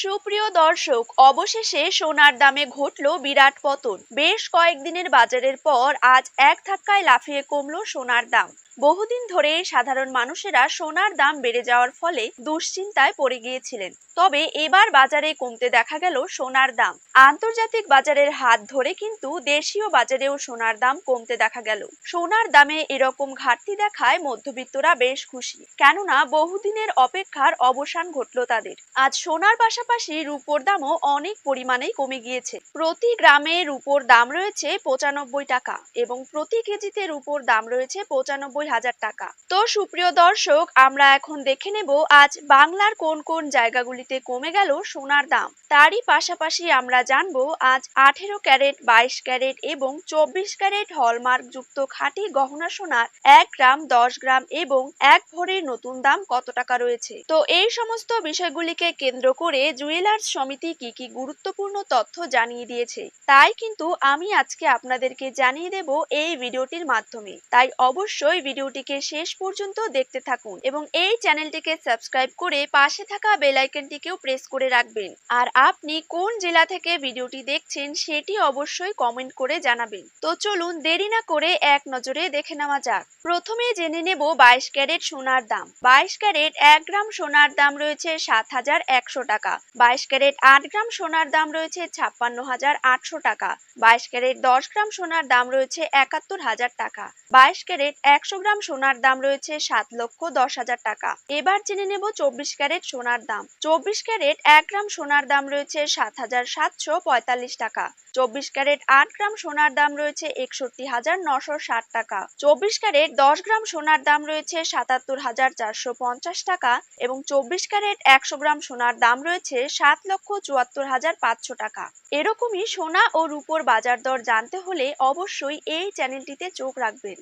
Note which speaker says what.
Speaker 1: সুপ্রিয় দর্শক, অবশেষে সোনার দামে ঘটল বিরাট পতন। বেশ কয়েকদিনের বাজারের পর আজ এক ধাক্কায় লাফিয়ে কমল সোনার দাম। বহুদিন ধরে সাধারণ মানুষেরা সোনার দাম বেড়ে যাওয়ার ফলে দুশ্চিন্তায় পড়ে গিয়েছিলেন। তবে এবার বাজারে কমতে দেখা গেল সোনার দাম। আন্তর্জাতিক বাজারের হাত ধরে কিন্তু দেশীয় বাজারেও সোনার দাম কমতে দেখা গেল। সোনার দামে এরকম ঘাটতি দেখায় মধ্যবিত্তরা বেশ খুশি, কেননা বহুদিনের অপেক্ষার অবসান ঘটল তাদের। আজ সোনার পাশাপাশি রূপোর দামও অনেক পরিমাণেই কমে গিয়েছে। প্রতি গ্রামে রূপোর দাম রয়েছে 95 টাকা এবং প্রতি কেজিতে রূপোর দাম রয়েছে 95,000 টাকা। তো সুপ্রিয় দর্শক, আমরা এখন দেখে নেব আজ বাংলার কোন কোন জায়গাগুলিতে কমে গেল সোনার দাম। তারই পাশাপাশি আমরা জানবো আজ 18 ক্যারেট, 22 ক্যারেট এবং 24 ক্যারেট হলমার্ক যুক্ত খাঁটি গহনা সোনার 1 গ্রাম, 10 গ্রাম এবং 1 ভরির নতুন দাম কত টাকা রয়েছে। তো এই সমস্ত বিষয়গুলিকে কেন্দ্র করে জুয়েলার্স সমিতি কি কি গুরুত্বপূর্ণ তথ্য জানিয়ে দিয়েছে, তাই কিন্তু আমি আজকে আপনাদেরকে জানিয়ে দেব এই ভিডিওটির মাধ্যমে। তাই অবশ্যই ভিডিওটিকে শেষ পর্যন্ত দেখতে থাকুন এবং এই চ্যানেলটিকে সাবস্ক্রাইব করে পাশে থাকা বেল আইকনটিকেও প্রেস করে রাখবেন। আর আপনি কোন জেলা থেকে ভিডিওটি দেখছেন সেটি অবশ্যই কমেন্ট করে জানাবেন। তো চলুন দেরি না করে এক নজরে দেখে নেওয়া যাক। প্রথমে জেনে নেব 22 ক্যারেট সোনার দাম। 22 ক্যারেট 1 গ্রাম সোনার দাম রয়েছে 7,100 টাকা। 22 ক্যারেট 8 গ্রাম সোনার দাম রয়েছে 56,800 টাকা। 22 ক্যারেট 10 গ্রাম সোনার দাম রয়েছে 71,000 টাকা। 22 ক্যারেট 100 গ্রাম সোনার দাম রয়েছে 7,10,000 টাকা। এবার জেনে নেব 24 ক্যারেট সোনার দাম। 24 ক্যারেট 1 গ্রাম সোনার দাম রয়েছে 7,745 টাকা। 24 ক্যারেট 8 গ্রাম সোনার দাম রয়েছে 61,960 টাকা। 24 ক্যারেট 10 গ্রাম সোনার দাম রয়েছে 77,450 টাকা এবং 24 ক্যারেট 100 গ্রাম সোনার দাম রয়েছে 7,74,500 টাকা। এরকমই সোনা ও রূপোর বাজার দর জানতে হলে অবশ্যই এই চ্যানেলটিতে চোখ রাখবেন।